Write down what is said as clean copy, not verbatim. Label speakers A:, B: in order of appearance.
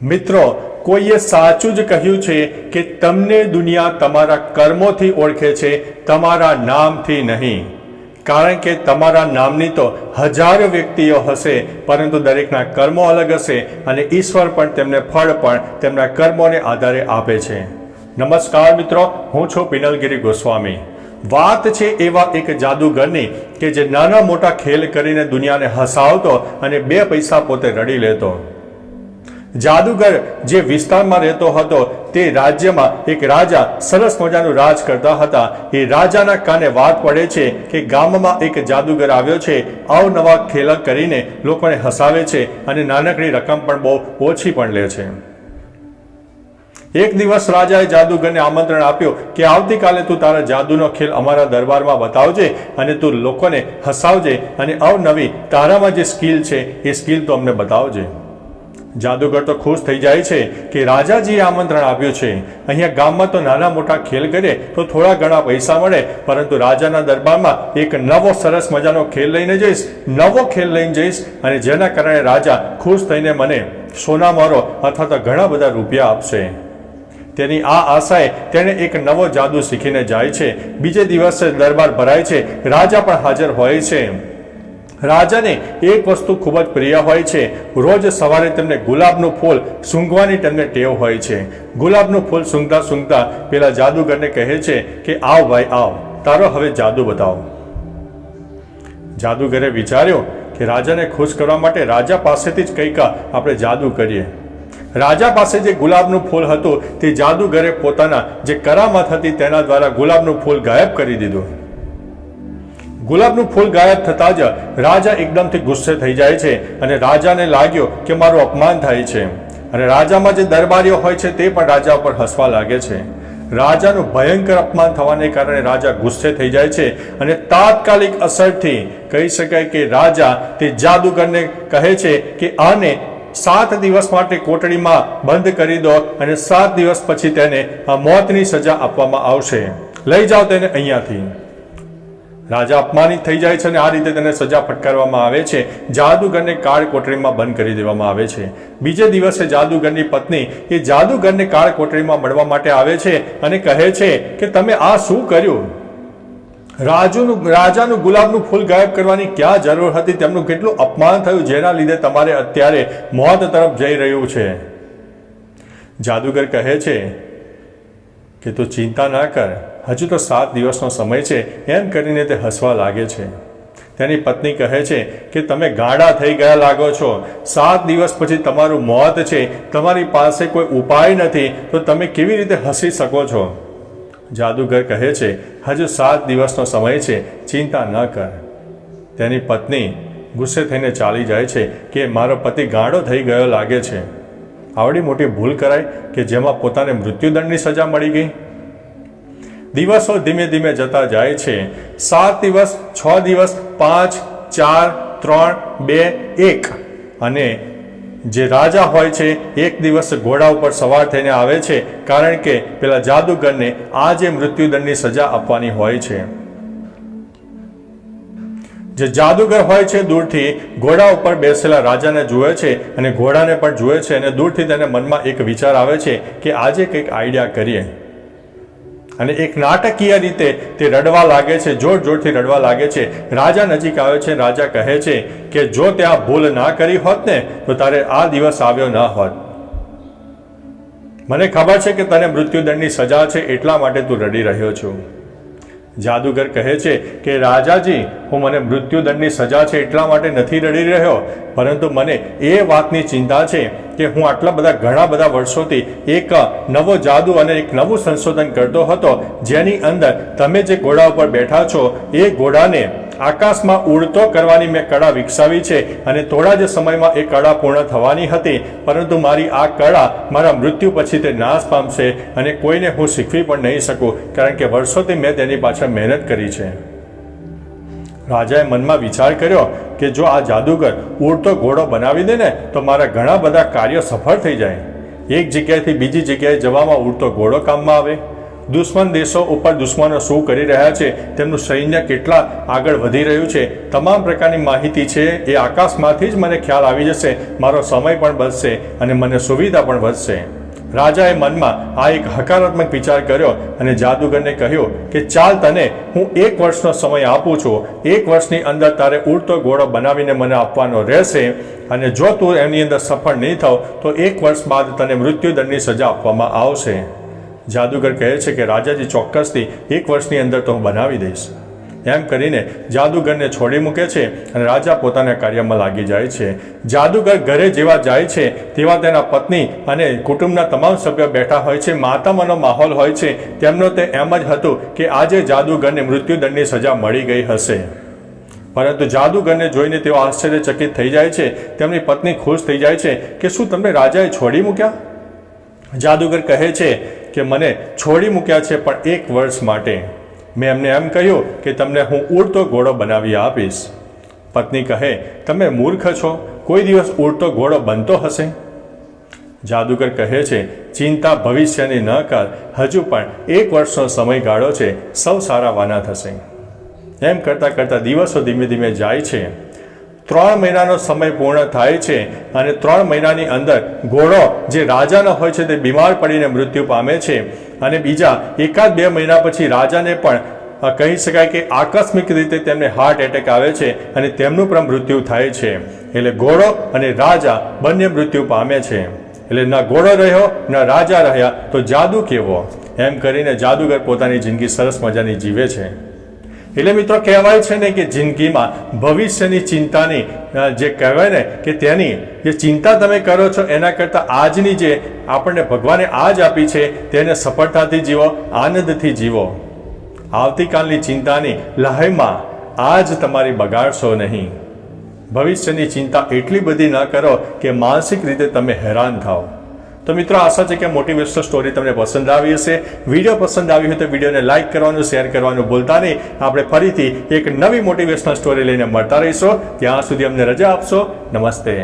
A: મિત્રો, કોઈએ સાચું જ કહ્યું છે કે તમને દુનિયા તમારા કર્મોથી ઓળખે છે, તમારા નામથી નહીં. કારણ કે તમારા નામની તો હજારો વ્યક્તિઓ હશે, પરંતુ દરેકના કર્મો અલગ હશે અને ઈશ્વર પણ તેમને ફળ પણ તેમના કર્મોને આધારે આપે છે. નમસ્કાર મિત્રો, હું છું પિનલગીરી ગોસ્વામી. વાત છે એવા એક જાદુગરની કે જે નાના મોટા ખેલ કરીને દુનિયાને હસાવતો અને 2 પૈસા પોતે રડી લેતો. જાદુગર જે વિસ્તારમાં રહેતો હતો તે રાજ્યમાં એક રાજા સરસ મજાનું રાજ કરતા હતા. એ રાજાના કાને વાત પડે છે કે ગામમાં એક જાદુગર આવ્યો છે, અવનવા ખેલ કરીને લોકોને હસાવે છે અને નાનકડી રકમ પણ બહુ ઓછી પણ લે છે. એક દિવસ રાજાએ જાદુગરને આમંત્રણ આપ્યું કે આવતીકાલે તું તારા જાદુનો ખેલ અમારા દરબારમાં બતાવજે અને તું લોકોને હસાવજે અને અવનવી તારામાં જે સ્કિલ છે એ સ્કિલ તો અમને બતાવજે. જાદુગર તો ખુશ થઈ જાય છે કે રાજાજીએ આમંત્રણ આપ્યું છે, અહીંયા ગામમાં તો નાના મોટા ખેલ કરે તો થોડા ઘણા પૈસા મળે, પરંતુ રાજાના દરબારમાં એક નવો સરસ મજાનો ખેલ લઈને જઈશ, નવો ખેલ લઈને જઈશ અને જેના કારણે રાજા ખુશ થઈને મને સોનામોહરો અથવા તો ઘણા બધા રૂપિયા આપશે. તેની આ આશાએ તેણે એક નવો જાદુ શીખીને જાય છે. બીજે દિવસે દરબાર ભરાય છે, રાજા પણ હાજર હોય છે. રાજાને એક વસ્તુ ખૂબ જ પ્રિય હોય છે. રોજ સવારે તેમને ગુલાબનું ફૂલ સૂંઘવાની તેમને ટેવ હોય છે. ગુલાબનું ફૂલ સૂંઘતા સૂંઘતા પેલા જાદુગરને કહે છે કે આવ ભાઈ આવ, તારો હવે જાદુ બતાવો. જાદુગરે વિચાર્યું કે રાજાને ખુશ કરવા માટે રાજા પાસેથી જ કંઈક આપણે જાદુ કરીએ. રાજા પાસે જે ગુલાબનું ફૂલ હતું તે જાદુગરે પોતાના જે કરામત હતી તેના દ્વારા ગુલાબનું ફૂલ ગાયબ કરી દીધું. ગુલાબનું ફૂલ ગાયબ થતાં જ રાજા એકદમથી ગુસ્સે થઈ જાય છે અને રાજાને લાગ્યો કે મારું અપમાન થાય છે. અને રાજામાં જે દરબારીઓ હોય છે તે પણ રાજા ઉપર હસવા લાગે છે. રાજાનું ભયંકર અપમાન થવાને કારણે રાજા ગુસ્સે થઈ જાય છે અને તાત્કાલિક અસરથી કહી શકાય કે રાજા તે જાદુગરને કહે છે કે આને 7 દિવસ માટે કોટડીમાં બંધ કરી દો અને 7 દિવસ પછી તેને મોતની સજા આપવામાં આવશે. લઈ જાઓ તેને અહીંયાથી. રાજા અપમાનિત થઈ જાય છે અને આ રીતે તેને સજા ફટકારવામાં આવે છે. જાદુગરને કાળ કોટડીમાં બંધ કરી દેવામાં આવે છે. બીજે દિવસે જાદુગરની પત્ની એ જાદુગરને કાળ કોટડીમાં મળવા માટે આવે છે અને કહે છે કે તમે આ શું કર્યું? રાજાનું ગુલાબનું ફૂલ ગાયબ કરવાની ક્યાં જરૂર હતી? તેમનું કેટલું અપમાન થયું જેના લીધે તમારે અત્યારે મોત તરફ જઈ રહ્યું છે. જાદુગર કહે છે કે તું ચિંતા ના કર, હજુ તો 7 દિવસનો સમય છે. એમ કરીને તે હસવા લાગે છે. તેની પત્ની કહે છે કે તમે ગાંડા થઈ ગયા લાગો છો. 7 દિવસ પછી તમારું મોત છે, તમારી પાસે કોઈ ઉપાય નથી, તો તમે કેવી રીતે હસી શકો છો? જાદુગર કહે છે હજુ 7 દિવસનો સમય છે, ચિંતા ન કર. તેની પત્ની ગુસ્સે થઈને ચાલી જાય છે કે મારો પતિ ગાંડો થઈ ગયો લાગે છે. આવડી મોટી ભૂલ કરાય કે જેમાં પોતાને મૃત્યુદંડની સજા મળી ગઈ. દિવસો ધીમે ધીમે જતા જાય છે. 7 દિવસ, 6 દિવસ, 5, 4, 3, 2, 1 અને જે રાજા હોય છે એક દિવસ ઘોડા ઉપર સવાર થઈને આવે છે, કારણ કે પેલા જાદુગરને આજે મૃત્યુદંડની સજા આપવાની હોય છે. જે જાદુગર હોય છે દૂરથી ઘોડા ઉપર બેસેલા રાજાને જુએ છે અને ઘોડાને પણ જુએ છે અને દૂરથી તેને મનમાં એક વિચાર આવે છે કે આજે કંઈક આઈડિયા કરીએ. અને એક નાટકીય રીતે તે રડવા લાગે છે, જોર જોરથી રડવા લાગે છે. રાજા નજીક આવે છે. રાજા કહે છે કે જો ત્યાં ભૂલ ના કરી હોત ને તો તારે આ દિવસ આવ્યો ના હોત. મને ખબર છે કે તને મૃત્યુદંડની સજા છે, એટલા માટે તું રડી રહ્યો છું. જાદુગર કહે છે કે રાજાજી, હું મને મૃત્યુદંડની સજા છે એટલા માટે નથી રડી રહ્યો, પરંતુ મને એ વાતની ચિંતા છે કે હું આટલા બધા ઘણા બધા વર્ષોથી એક નવો જાદુ અને એક નવું સંશોધન કરતો હતો, જેની અંદર તમે જે ઘોડા ઉપર બેઠા છો એ ઘોડાને આકાશમાં ઉડતો કરવાની મેં કળા વિકસાવી છે અને થોડા જ સમયમાં એ કળા પૂર્ણ થવાની હતી, પરંતુ મારી આ કળા મારા મૃત્યુ પછી તે નાશ પામશે અને કોઈને હું શીખવી પણ નહીં શકું, કારણ કે વર્ષોથી મેં તેની પાછળ મહેનત કરી છે. રાજાએ મનમાં વિચાર કર્યો કે જો આ જાદુગર ઉડતો ઘોડો બનાવી દે ને તો મારા ઘણા બધા કાર્યો સફળ થઈ જાય. એક જગ્યાએથી બીજી જગ્યાએ જવામાં ઉડતો ઘોડો કામમાં આવે, દુશ્મન દેશો ઉપર દુશ્મનો શું કરી રહ્યા છે, તેમનું સૈન્ય કેટલા આગળ વધી રહ્યું છે, તમામ પ્રકારની માહિતી છે એ આકાશમાંથી જ મને ખ્યાલ આવી જશે, મારો સમય પણ બચશે અને મને સુવિધા પણ વધશે. રાજાએ મનમાં આ એક હકારાત્મક વિચાર કર્યો અને જાદુગરને કહ્યું કે ચાલ, તને હું 1 વર્ષનો સમય આપું છું. 1 વર્ષની અંદર તારે ઉડતો ઘોડો બનાવીને મને આપવાનો રહેશે અને જો તું એની અંદર સફળ નહીં થાવ તો 1 વર્ષ બાદ તને મૃત્યુદંડની સજા આપવામાં આવશે. જાદુગર કહે છે કે રાજાજી, ચોક્કસથી 1 વર્ષની અંદર તો હું બનાવી દઈશ. એમ કરીને જાદુગરને છોડી મૂકે છે અને રાજા પોતાના કાર્યમાં લાગી જાય છે. જાદુગર ઘરે જેવા જાય છે તેવા તેના પત્ની અને કુટુંબના તમામ સભ્યો બેઠા હોય છે. માતામાનો માહોલ હોય છે. તેમનો તે એમ જ હતું કે આજે જાદુગરને મૃત્યુદંડની સજા મળી ગઈ હશે. પરંતુ જાદુગરને જોઈને તેઓ આશ્ચર્યચકિત થઈ જાય છે. તેમની પત્ની ખુશ થઈ જાય છે કે શું તમને રાજાએ છોડી મૂક્યા? જાદુગર કહે છે કે મને છોડી મૂક્યા છે, પણ 1 વર્ષ માટે. મેં એમને એમ કહ્યું કે તમને હું ઉડતો ઘોડો બનાવી આપીશ. પત્ની કહે, તમે મૂર્ખ છો, કોઈ દિવસ ઉડતો ઘોડો બનતો હશે? જાદુગર કહે છે, ચિંતા ભવિષ્યની ન કર, હજુ પણ 1 વર્ષનો સમયગાળો છે, સૌ સારા વાના થશે. એમ કરતાં કરતાં દિવસો ધીમે ધીમે જાય છે. 3 મહિનાનો સમય પૂર્ણ થાય છે અને 3 મહિનાની અંદર ઘોડો જે રાજાનો હોય છે તે બીમાર પડીને મૃત્યુ પામે છે અને બીજા 1-2 મહિના પછી રાજાને પણ કહી શકાય કે આકસ્મિક રીતે તેમને હાર્ટ એટેક આવે છે અને તેમનું પણ મૃત્યુ થાય છે. એટલે ઘોડો અને રાજા બંને મૃત્યુ પામે છે. એટલે ન ઘોડો રહ્યો ન રાજા રહ્યા તો જાદુ કેવો? એમ કરીને જાદુગર પોતાની જિંદગી સરસ મજાની જીવે છે. એટલે મિત્રો કહેવાય છે ને કે જિંદગીમાં ભવિષ્યની ચિંતાની જે કહેવાય ને કે તેની જે ચિંતા તમે કરો છો એના કરતાં આજની જે આપણને ભગવાને આજ આપી છે તેને સફળતાથી જીવો, આનંદથી જીવો. આવતીકાલની ચિંતાની લહાઈમાં આજ તમારી બગાડશો નહીં. ભવિષ્યની ચિંતા એટલી બધી ન કરો કે માનસિક રીતે તમે હેરાન થાઓ. તો મિત્રો આશા છે કે મોટિવેશનલ સ્ટોરી તમને પસંદ આવી હશે. વિડીયો પસંદ આવી હોય તો વિડીયોને લાઇક કરવાનું, શેર કરવાનું ભૂલતા નહીં. આપણે ફરીથી એક નવી મોટિવેશનલ સ્ટોરી લઈને મળતા રહીશું. ત્યાં સુધી અમને રજા આપશો. નમસ્તે.